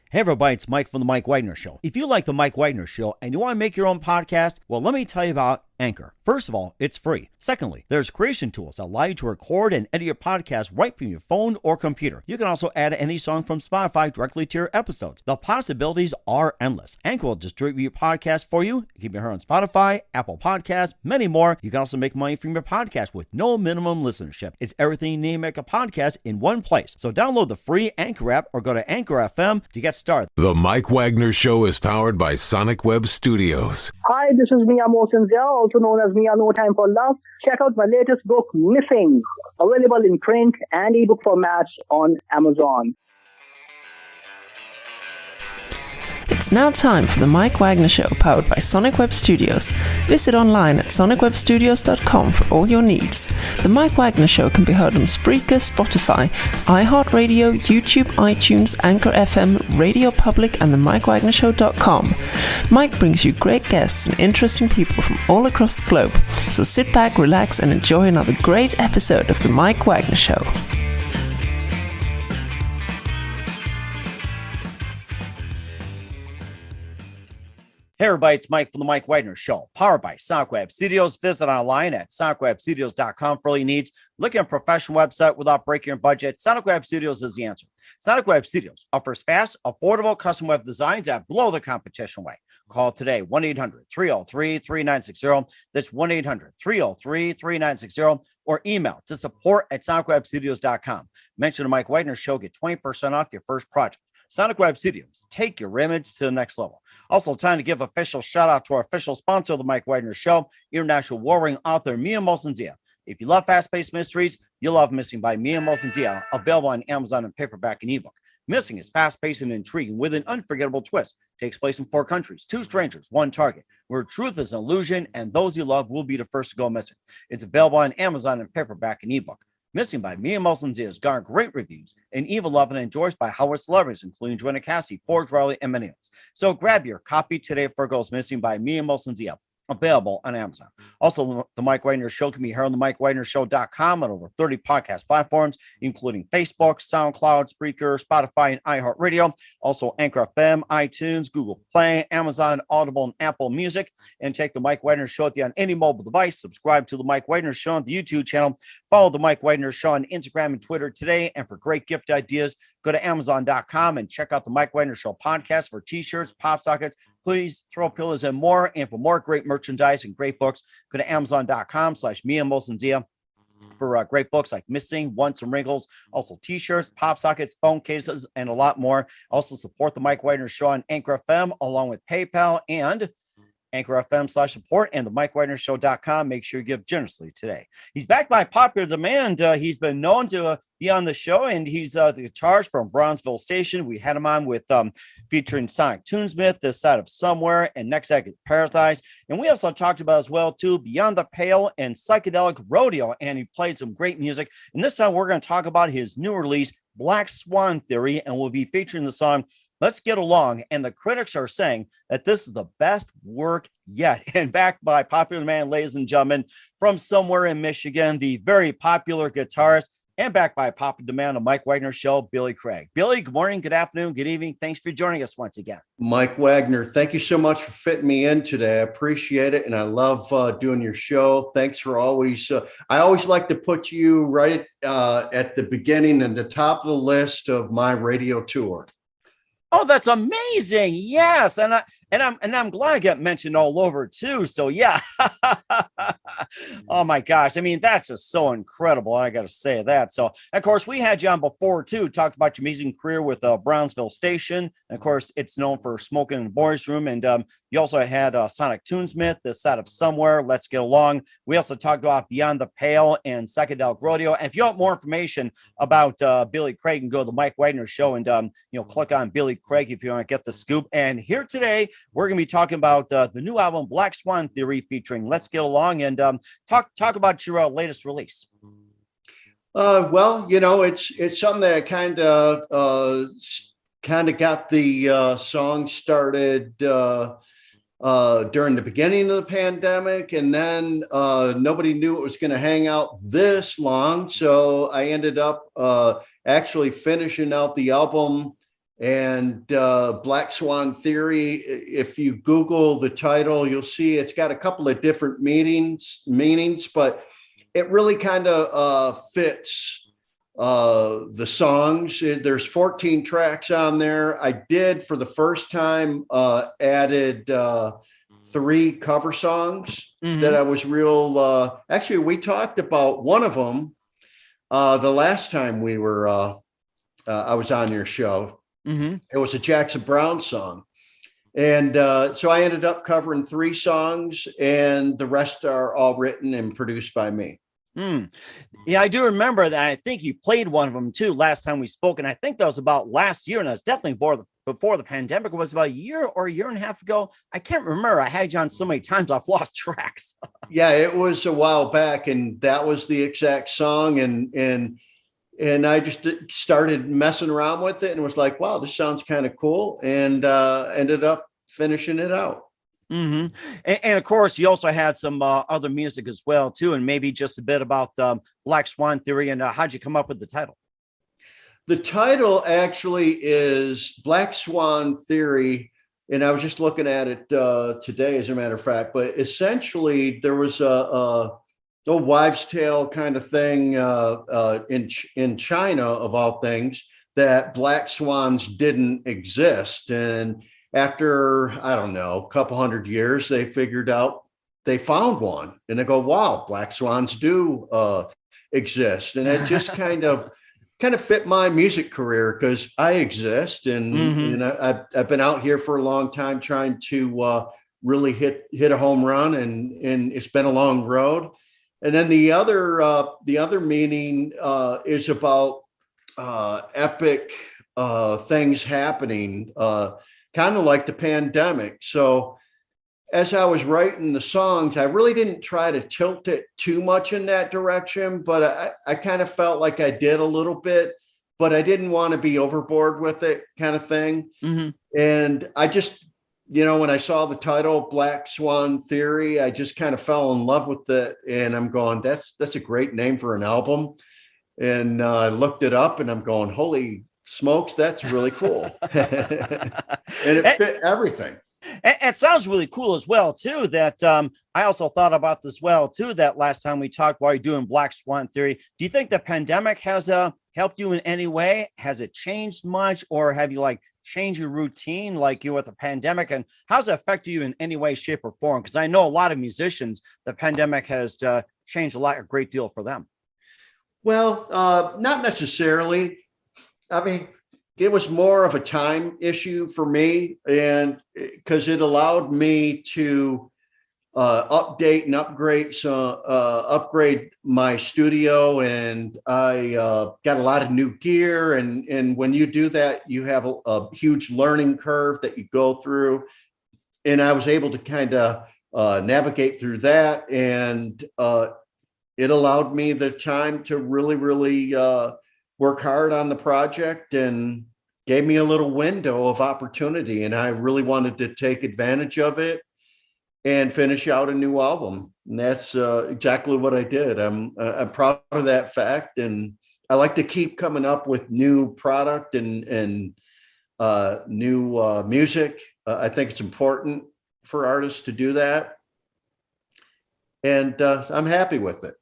Hey everybody, it's Mike from The Mike Wagner Show. If you like The Mike Wagner Show and you want to make your own podcast, well, let me tell you about Anchor. First of all, it's free. Secondly, there's creation tools that allow you to record and edit your podcast right from your phone or computer. You can also add any song from Spotify directly to your episodes. The possibilities are endless. Anchor will distribute your podcast for you. You can be heard on Spotify, Apple Podcasts, many more. You can also make money from your podcast with no minimum listenership. It's everything you need to make a podcast in one place. So download the free Anchor app or go to Anchor FM to get started. The Mike Wagner Show is powered by Sonic Web Studios. Hi, this is Mia Mosensia, also known as Mia No Time for Love. Check out my latest book, Missing, available in print and ebook formats on Amazon. It's now time for the Mike Wagner Show, powered by Sonic Web Studios. Visit online at sonicwebstudios.com for all your needs. The Mike Wagner Show can be heard on Spreaker, Spotify, iHeartRadio, YouTube, iTunes, Anchor FM, Radio Public, and the MikeWagnerShow.com. Mike brings you great guests and interesting people from all across the globe. So sit back, relax, and enjoy another great episode of the Mike Wagner Show. Hey everybody, it's Mike from The Mike Wagner Show, powered by Sonic Web Studios. Visit online at sonicwebstudios.com for all your needs. Look at a professional website without breaking your budget. Sonic Web Studios is the answer. Sonic Web Studios offers fast, affordable custom web designs that blow the competition away. Call today, 1-800-303-3960. That's 1-800-303-3960. Or email to support@sonicwebstudios.com. Mention the Mike Wagner Show, get 20% off your first project. Sonic Web Studios, take your image to the next level. Also, time to give official shout out to our official sponsor of the Mike Wagner Show, international warring author Mia Mosensia. If you love fast-paced mysteries, you'll love Missing by Mia Mosensia, available on Amazon in paperback and ebook. Missing is fast-paced and intriguing with an unforgettable twist. Takes place in 4 countries, 2 strangers, 1 target, where truth is an illusion and those you love will be the first to go missing. It's available on Amazon in paperback and ebook. Missing by Mia Mosensia has garnered great reviews and even loved and endorsed by Howard celebrities, including Joanna Cassie, Forge Riley, and many others. So grab your copy today for Goes Missing by Mia Mosensia, available on Amazon. Also, the Mike Wagner Show can be heard on the MikeWagnerShow.com on over 30 podcast platforms, including Facebook, SoundCloud, Spreaker, Spotify, and iHeartRadio. Also, Anchor FM, iTunes, Google Play, Amazon, Audible, and Apple Music. And take the Mike Wagner Show on any mobile device. Subscribe to the Mike Wagner Show on the YouTube channel. Follow the Mike Wagner Show on Instagram and Twitter today. And for great gift ideas, go to Amazon.com and check out the Mike Wagner Show podcast for t-shirts, pop sockets, hoodies, throw pillows, and more. And for more great merchandise and great books, go to Amazon.com/Mia Mosensia for great books like Missing, Once and Wrinkles, also t-shirts, pop sockets, phone cases, and a lot more. Also support the Mike Wagner Show on Anchor FM along with PayPal and Anchor FM/support and the MikeWagnerShow.com. Make sure you give generously today. He's back by popular demand. He's been known to be on the show, and he's the guitarist from Brownsville Station. We had him on with featuring Sonic Tunesmith, This Side of Somewhere, and Next Act Paradise. And we also talked about as well, too, Beyond the Pale and Psychedelic Rodeo, and he played some great music. And this time we're going to talk about his new release, Black Swan Theory, and we'll be featuring the song Let's Get Along. And the critics are saying that this is the best work yet. And backed by popular demand, ladies and gentlemen, from somewhere in Michigan, the very popular guitarist, and backed by popular demand, the Mike Wagner Show, Billy Craig. Billy, good morning, good afternoon, good evening. Thanks for joining us once again. Mike Wagner, thank you so much for fitting me in today. I appreciate it, and I love doing your show. Thanks for always. I always like to put you right at the beginning and the top of the list of my radio tour. Oh, that's amazing! Yes, and I'm glad I got mentioned all over too. So yeah, oh my gosh, I mean that's just so incredible. I got to say that. So of course we had you on before too. Talked about your amazing career with Brownsville Station. And of course it's known for Smoking in the Boys Room, and you also had Sonic Tunesmith, This Side of Somewhere, Let's Get Along. We also talked about Beyond the Pale and Psychedelic Rodeo. And if you want more information about Billy Craig, you can go to the Mike Wagner Show and click on Billy Craig if you want to get the scoop. And here today we're going to be talking about the new album Black Swan Theory featuring Let's Get Along, and talk about your latest release. Well, it's something that kind of got the song started during the beginning of the pandemic, and then nobody knew it was going to hang out this long, so I ended up actually finishing out the album And Black Swan Theory, if you Google the title, you'll see it's got a couple of different meanings, but it really kind of fits the songs. There's 14 tracks on there. I did, for the first time, added 3 cover songs that I was real. Actually, we talked about one of them the last time we were. I was on your show. It was a Jackson Browne song. And so I ended up covering 3 songs, and the rest are all written and produced by me. Yeah, I do remember that. I think you played one of them too last time we spoke. And I think that was about last year. And it was definitely before the pandemic. It was about a year or a year and a half ago. I can't remember. I had you on so many times, I've lost tracks. Yeah, it was a while back. And that was the exact song. And I just started messing around with it and was like, wow, this sounds kind of cool. And ended up finishing it out. And of course, you also had some other music as well, too. And maybe just a bit about Black Swan Theory and how'd you come up with the title? The title actually is Black Swan Theory. And I was just looking at it today, as a matter of fact. But essentially, there was a wives' tale kind of thing in China, of all things, that black swans didn't exist. And after, I don't know, a couple hundred years, they figured out, they found one, and they go, wow, black swans do exist. And it just kind of fit my music career, because I exist. And I've been out here for a long time trying to really hit a home run, and it's been a long road. And then the other meaning is about epic things happening, kind of like the pandemic. So as I was writing the songs, I really didn't try to tilt it too much in that direction, but I kind of felt like I did a little bit, but I didn't want to be overboard with it, kind of thing. And I just, when I saw the title Black Swan Theory, I just kind of fell in love with it. And I'm going, that's a great name for an album. And I looked it up, and I'm going, holy smokes, that's really cool. And it fit everything. It sounds really cool as well, too, that I also thought about this well, too, that last time we talked while you're doing Black Swan Theory. Do you think the pandemic has helped you in any way? Has it changed much, or have you change your routine like you with the pandemic, and how's it affect you in any way, shape, or form? Because I know a lot of musicians, the pandemic has changed a great deal for them. Well, not necessarily. I mean, it was more of a time issue for me, and because it allowed me to update and upgrade my studio, and I got a lot of new gear. And when you do that, you have a huge learning curve that you go through. And I was able to kind of navigate through that, and it allowed me the time to really, really work hard on the project, and gave me a little window of opportunity. And I really wanted to take advantage of it and finish out a new album. And that's exactly what I did. I'm proud of that fact. And I like to keep coming up with new product and new music. I think it's important for artists to do that. And I'm happy with it.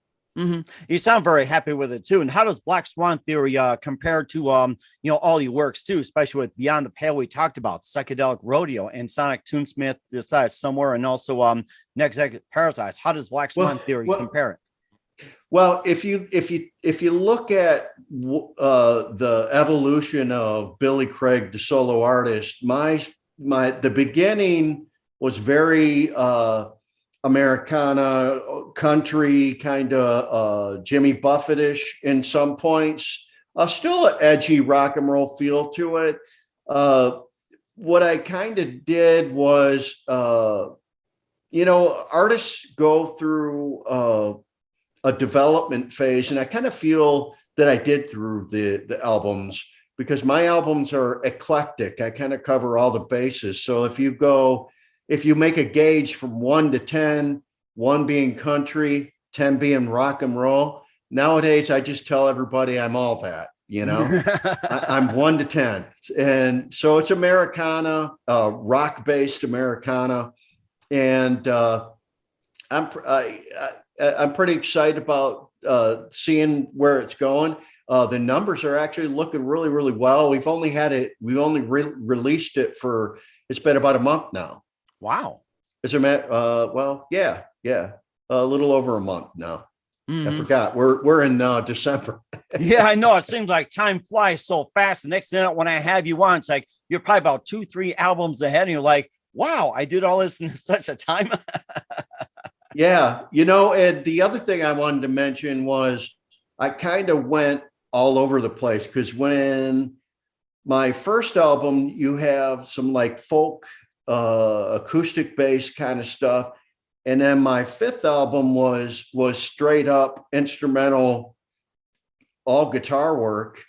You sound very happy with it too. And how does Black Swan Theory compare to all your works too, especially with Beyond the Pale we talked about, Psychedelic Rodeo, and Sonic Toonsmith Decides Somewhere, and also Next Exit Paradise? How does Black Swan Theory compare it? Well, if you look at the evolution of Billy Craig, the solo artist, the beginning was very Americana, country, kind of Jimmy Buffett-ish in some points. Still an edgy rock and roll feel to it. What I kind of did was, artists go through a development phase, and I kind of feel that I did through the albums, because my albums are eclectic. I kind of cover all the bases. So if you make a gauge from 1 to 10, 1 being country, 10 being rock and roll, nowadays I just tell everybody I'm all that. I'm 1 to 10. And so it's Americana, rock-based Americana. And I'm pretty excited about seeing where it's going. The numbers are actually looking really, really well. We've only released it it's been about a month now. Wow. A little over a month now. Mm-hmm. I forgot. We're in December. Yeah, I know. It seems like time flies so fast. The next thing when I have you on, it's like you're probably about 2-3 albums ahead, and you're like, wow, I did all this in such a time. Yeah. And the other thing I wanted to mention was I kind of went all over the place, because when my first album, you have some like folk, acoustic bass kind of stuff. And then my fifth album was straight up instrumental, all guitar work.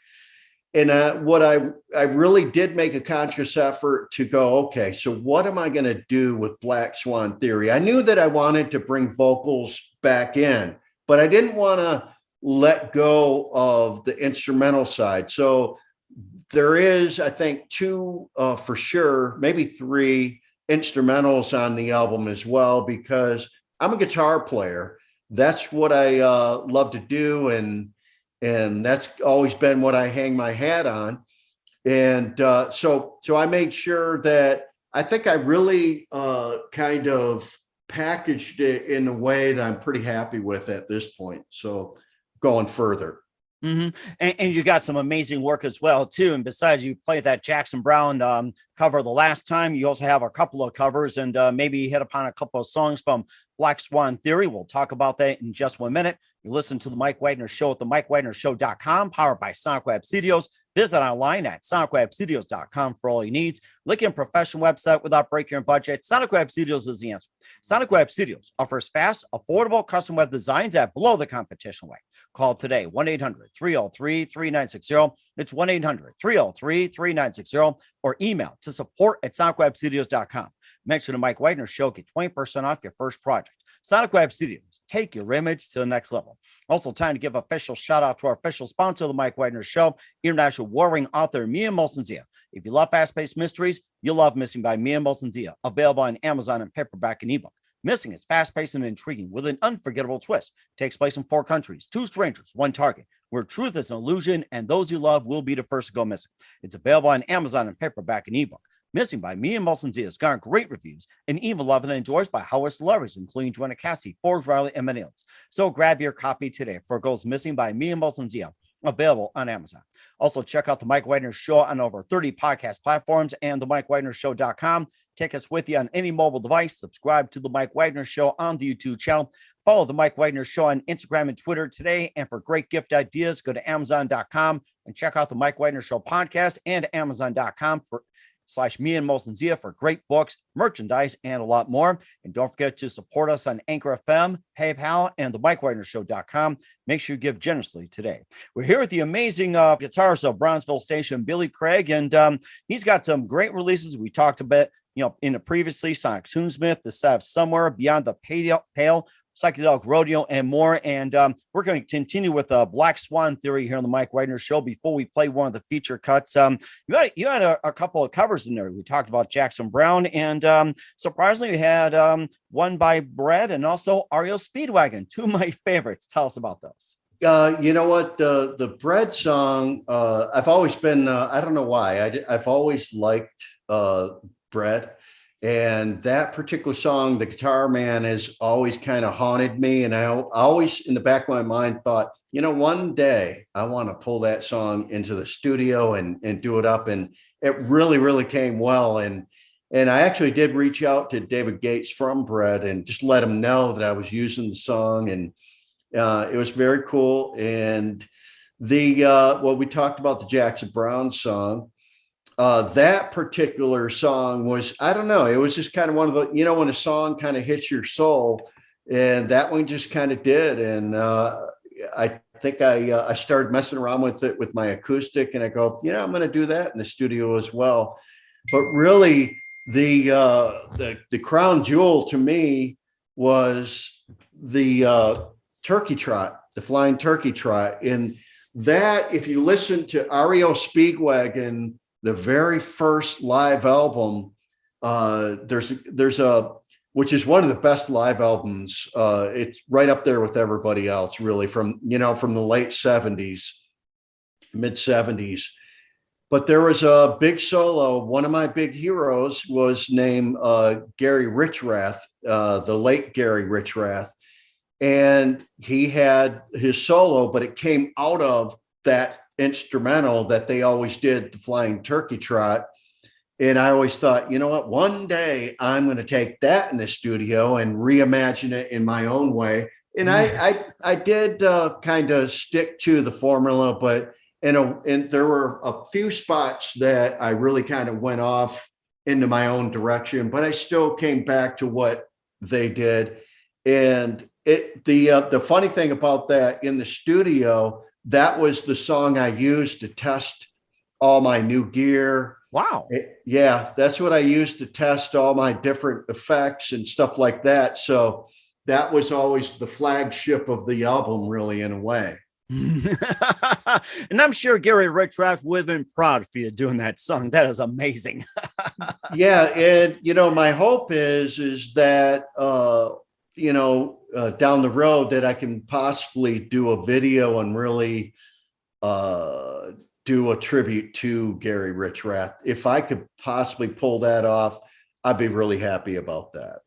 And what I really did make a conscious effort to go, okay, so what am I going to do with Black Swan Theory? I knew that I wanted to bring vocals back in, but I didn't want to let go of the instrumental side. So there is, I think, 2 for sure, maybe 3 instrumentals on the album as well, because I'm a guitar player. That's what I love to do, and that's always been what I hang my hat on. And so I made sure that I think I really kind of packaged it in a way that I'm pretty happy with at this point. So going further. Mm-hmm. And you got some amazing work as well, too. And besides, you played that Jackson Brown cover the last time. You also have a couple of covers, and maybe hit upon a couple of songs from Black Swan Theory. We'll talk about that in just 1 minute. You listen to the Mike Wagner Show at the MikeWagnerShow.com, powered by Sonic Web Studios. Visit online at sonicwebstudios.com for all your needs. Look in professional website without breaking your budget. Sonic Web Studios is the answer. Sonic Web Studios offers fast, affordable custom web designs at below the competition rate. Call today, 1-800-303-3960. It's 1-800-303-3960, or email to support@sonicwebstudios.com. Mention the Mike Wagner Show, get 20% off your first project. Sonic Web Studios, take your image to the next level. Also, time to give official shout out to our official sponsor of the Mike Wagner Show, international warring author Mia Molson-Zia. If you love fast-paced mysteries, you'll love Missing by Mia Molson-Zia, available on Amazon in paperback and ebook. Missing is fast-paced and intriguing with an unforgettable twist. Takes place in 4 countries, 2 strangers, 1 target, where truth is an illusion and those you love will be the first to go missing. It's available on Amazon in paperback and ebook. Missing by Mia Molson-Zia has garnered great reviews and even loved and enjoyed by Howard celebrities, including Joanna Cassie, Forbes Riley, and many others. So grab your copy today for Goes Missing by Mia Molson-Zia, available on Amazon. Also, check out the Mike Wagner Show on over 30 podcast platforms and the MikeWagnerShow.com. Take us with you on any mobile device. Subscribe to the Mike Wagner Show on the YouTube channel. Follow the Mike Wagner Show on Instagram and Twitter today. And for great gift ideas, go to Amazon.com and check out the Mike Wagner Show podcast, and Amazon.com /me and Molson-Zia for great books, merchandise, and a lot more. And don't forget to support us on Anchor FM, PayPal, and the MikeWagnerShow.com. Make sure you give generously today. We're here with the amazing guitarist of Brownsville Station, Billy Craig, and he's got some great releases. We talked about, in the previously, Sonic Tunesmith, the set of Somewhere Beyond the Pale, Psychedelic Rodeo, and more. And we're going to continue with Black Swan Theory here on the Mike Wagner Show. Before we play one of the feature cuts, you had a couple of covers in there. We talked about Jackson Brown, and surprisingly, we had one by Bread and also REO Speedwagon, 2 of my favorites. Tell us about those. You know what? The Bread song, I've always been, I don't know why, I've always liked Bread. And that particular song, The Guitar Man, has always kind of haunted me. And I always, in the back of my mind, thought, one day I want to pull that song into the studio and do it up. And it really, really came well. And I actually did reach out to David Gates from Bread and just let him know that I was using the song. And it was very cool. And we talked about the Jackson Brown song. That particular song was, I don't know, it was just kind of one of the, when a song kind of hits your soul, and that one just kind of did. And I think I started messing around with it with my acoustic, and I go, I'm going to do that in the studio as well. But really, the crown jewel to me was the turkey trot, the flying turkey trot. And that, if you listen to REO Speedwagon, the very first live album, there's a which is one of the best live albums. It's right up there with everybody else, really, from the late 70s, mid 70s. But there was a big solo. One of my big heroes was named Gary Richrath, the late Gary Richrath. And he had his solo, but it came out of that instrumental that they always did, the Flying Turkey Trot. And I always thought, you know what, one day I'm going to take that in the studio and reimagine it in my own way. And I did kind of stick to the formula, but and there were a few spots that I really kind of went off into my own direction, but I still came back to what they did. And the funny thing about that, in the studio, that was the song I used to test all my new gear. Wow. Yeah, that's what I used to test all my different effects and stuff like that. So that was always the flagship of the album, really, in a way. And I'm sure Gary Richrath would have been proud for you doing that song. That is amazing. Yeah. And, my hope is that, down the road that I can possibly do a video and really do a tribute to Gary Richrath. If I could possibly pull that off, I'd be really happy about that.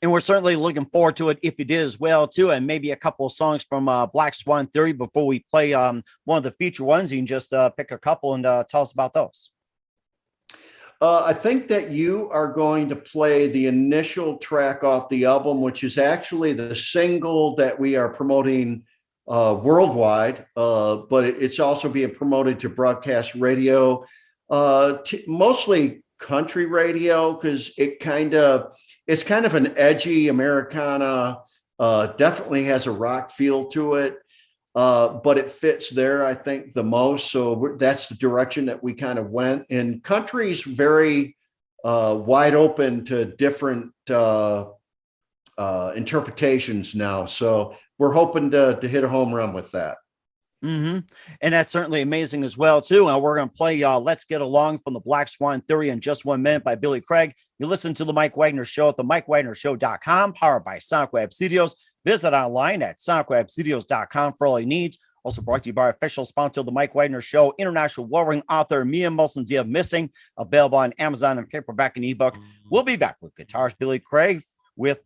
And we're certainly looking forward to it if you did as well, too. And maybe a couple of songs from Black Swan Theory before we play one of the feature ones. You can just pick a couple and tell us about those. I think that you are going to play the initial track off the album, which is actually the single that we are promoting worldwide, but it's also being promoted to broadcast radio, mostly country radio, because it's kind of an edgy Americana, definitely has a rock feel to it, but it fits there, I think, the most. So that's the direction that we kind of went. And country's very wide open to different interpretations now. So we're hoping to hit a home run with that. Mm-hmm. And that's certainly amazing as well, too. And we're going to play Let's Get Along from the Black Swan Theory in just 1 minute by Billy Craig. You listen to the Mike Wagner Show at the MikeWagnerShow.com, powered by Sonic Web Studios. Visit online at SonicWebStudios.com for all your needs. Also brought to you by our official sponsor of the Mike Wagner Show, international warring author Mia Molson-Zia Missing, available on Amazon and paperback and ebook. We'll be back with guitarist Billy Craig with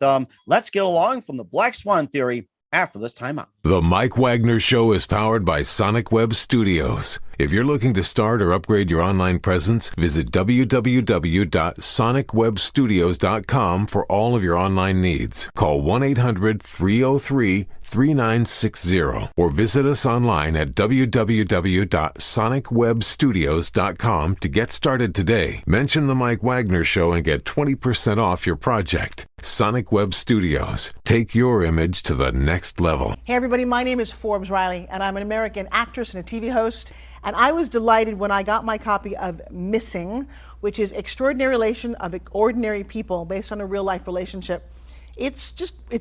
Let's Get Along from the Black Swan Theory after this time out. The Mike Wagner Show is powered by Sonic Web Studios. If you're looking to start or upgrade your online presence, visit www.sonicwebstudios.com for all of your online needs. Call 1-800-303-3960 or visit us online at www.sonicwebstudios.com to get started today. Mention the Mike Wagner Show and get 20% off your project. Sonic Web Studios. Take your image to the next level. Hey everybody, my name is Forbes Riley and I'm an American actress and a TV host. And I was delighted when I got my copy of Missing, which is Extraordinary Relation of Ordinary People based on a real life relationship. It's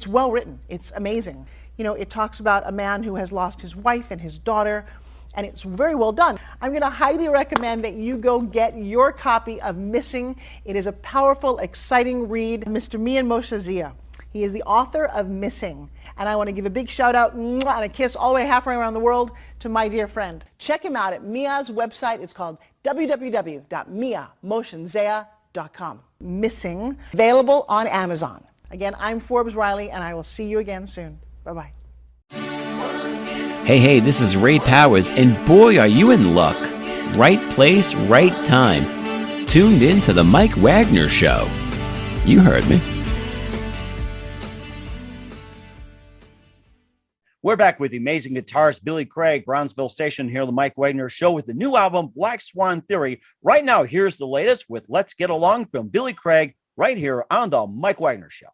well written. It's amazing. It talks about a man who has lost his wife and his daughter, and it's very well done. I'm going to highly recommend that you go get your copy of Missing. It is a powerful, exciting read. Mr. Mian Moshe Zia. He is the author of Missing. And I want to give a big shout out and a kiss all the way halfway around the world to my dear friend. Check him out at Mia's website. It's called www.miamotionzea.com. Missing, available on Amazon. Again, I'm Forbes Riley, and I will see you again soon. Bye-bye. Hey, this is Ray Powers, and boy, are you in luck. Right place, right time. Tuned in to the Mike Wagner Show. You heard me. We're back with the amazing guitarist Billy Craig, Brownsville Station, here on the Mike Wagner Show with the new album, Black Swan Theory. Right now, here's the latest with Let's Get Along from Billy Craig, right here on the Mike Wagner Show.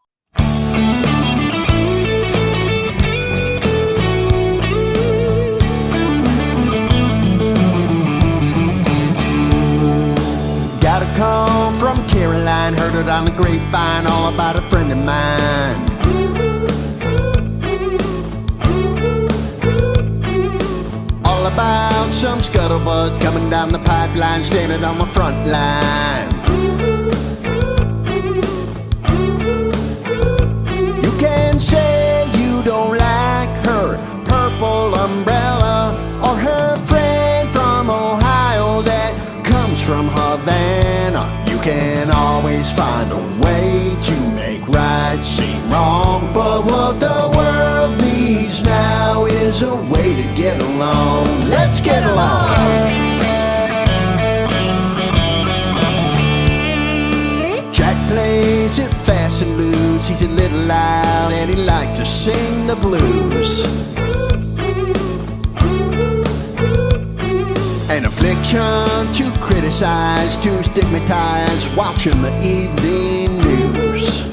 Got a call from Caroline, heard it on the grapevine, all about a friend of mine. about some scuttlebutt coming down the pipeline, standing on my front line. You can say you don't like her purple umbrella or her friend from Ohio that comes from Havana. You can always find a way to make right seem wrong, but what the world needs now is a way to get along. Let's get along. Jack plays it fast and loose. He's a little loud and he likes to sing the blues. An affliction to criticize, to stigmatize, watching the evening news.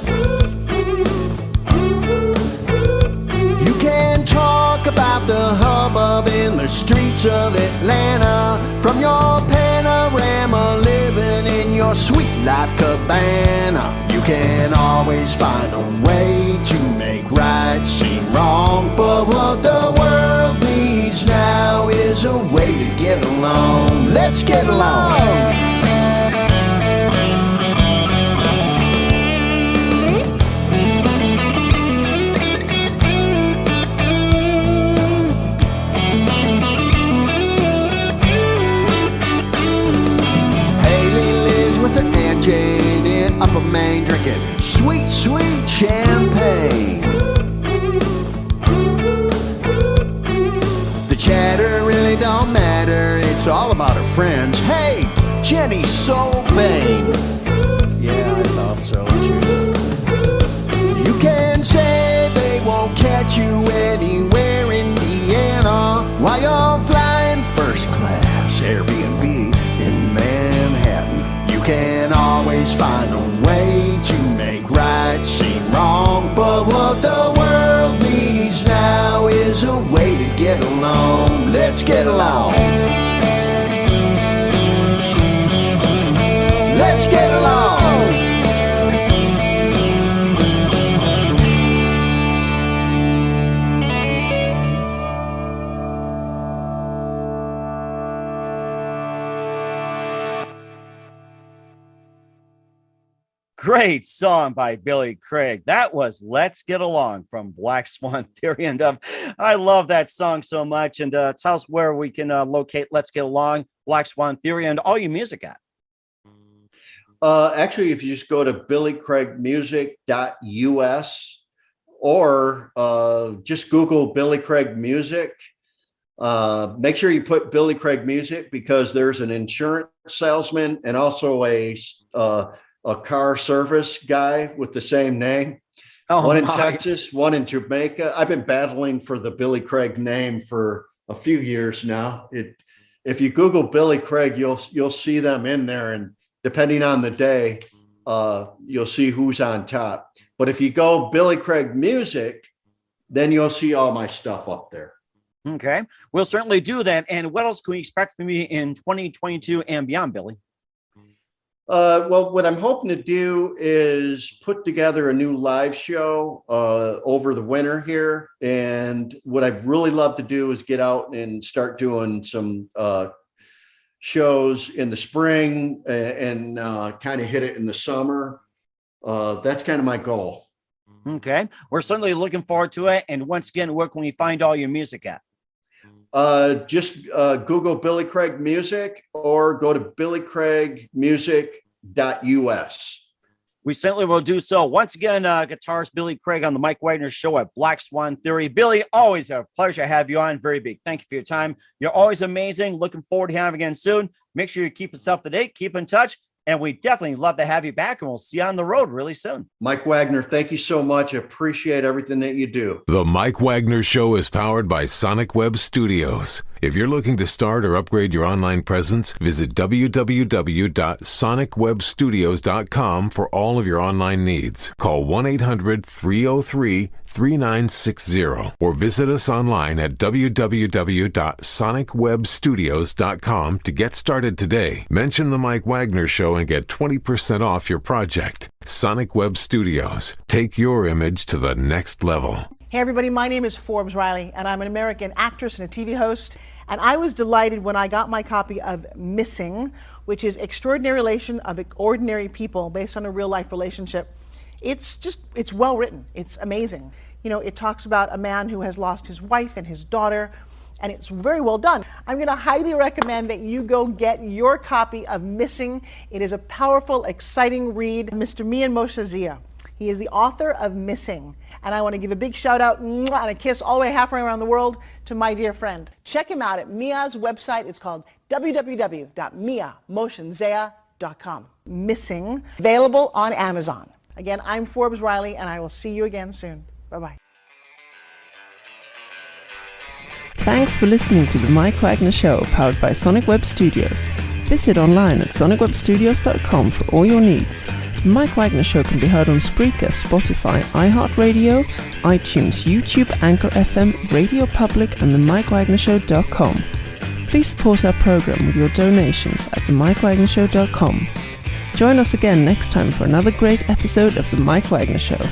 You can talk about the hubbub in the streets of Atlanta, from your panorama living in your sweet life cabana. You can always find a way to make right seem wrong, but what the world needs now is a way to get along. Let's get along. With her Aunt Jane in Upper Maine, drinking sweet, sweet champagne. The chatter really don't matter, it's all about her friends. Hey, Jenny's so vain. Yeah, I thought so too. You can say they won't catch you anywhere in Indiana while you're flying first class Airbnb in Manhattan. You can always find a way to make right seem wrong, but what the world needs now is a way to get along. Let's get along. Let's get along. Great song by Billy Craig. That was Let's Get Along from Black Swan Theory. And I love that song so much. And tell us where we can locate Let's Get Along, Black Swan Theory, and all your music at. Actually, if you just go to billycraigmusic.us or just Google Billy Craig Music, make sure you put Billy Craig Music, because there's an insurance salesman and also a car service guy with the same name. One in Texas, one in Jamaica. I've been battling for the Billy Craig name for a few years now. If you Google Billy Craig, you'll see them in there, and depending on the day, you'll see who's on top. But if you go Billy Craig Music, then you'll see all my stuff up there. Okay, we'll certainly do that. And what else can we expect from you in 2022 and beyond, Billy? Well, what I'm hoping to do is put together a new live show over the winter here. And what I'd really love to do is get out and start doing some shows in the spring and kind of hit it in the summer. That's kind of my goal. Okay. We're certainly looking forward to it. And once again, where can we find all your music at? Just Google Billy Craig Music or go to billycraigmusic.us. We certainly will do so. Once again, guitarist Billy Craig on the Mike Wagner Show at Black Swan Theory. Billy, always a pleasure to have you on. Very big. Thank you for your time. You're always amazing. Looking forward to having you again soon. Make sure you keep us up to date. Keep in touch. And we definitely love to have you back, and we'll see you on the road really soon. Mike Wagner, thank you so much. I appreciate everything that you do. The Mike Wagner Show is powered by Sonic Web Studios. If you're looking to start or upgrade your online presence, visit www.sonicwebstudios.com for all of your online needs. Call 1-800-303-3960 or visit us online at www.sonicwebstudios.com to get started today. Mention the Mike Wagner Show and get 20% off your project. Sonic Web Studios. Take your image to the next level. Hey everybody, my name is Forbes Riley, and I'm an American actress and a TV host. And I was delighted when I got my copy of Missing, which is Extraordinary Relation of Ordinary People based on a real life relationship. It's well written. It's amazing. You know, it talks about a man who has lost his wife and his daughter, and it's very well done. I'm going to highly recommend that you go get your copy of Missing. It is a powerful, exciting read. Mr. Mian Moshe Zia. He is the author of Missing. And I want to give a big shout out and a kiss all the way halfway around the world to my dear friend. Check him out at Mia's website. It's called www.miamotionzea.com. Missing, available on Amazon. Again, I'm Forbes Riley, and I will see you again soon. Bye-bye. Thanks for listening to The Mike Wagner Show, powered by Sonic Web Studios. Visit online at sonicwebstudios.com for all your needs. The Mike Wagner Show can be heard on Spreaker, Spotify, iHeartRadio, iTunes, YouTube, Anchor FM, Radio Public, and themikewagnershow.com. Please support our program with your donations at themikewagnershow.com. Join us again next time for another great episode of The Mike Wagner Show.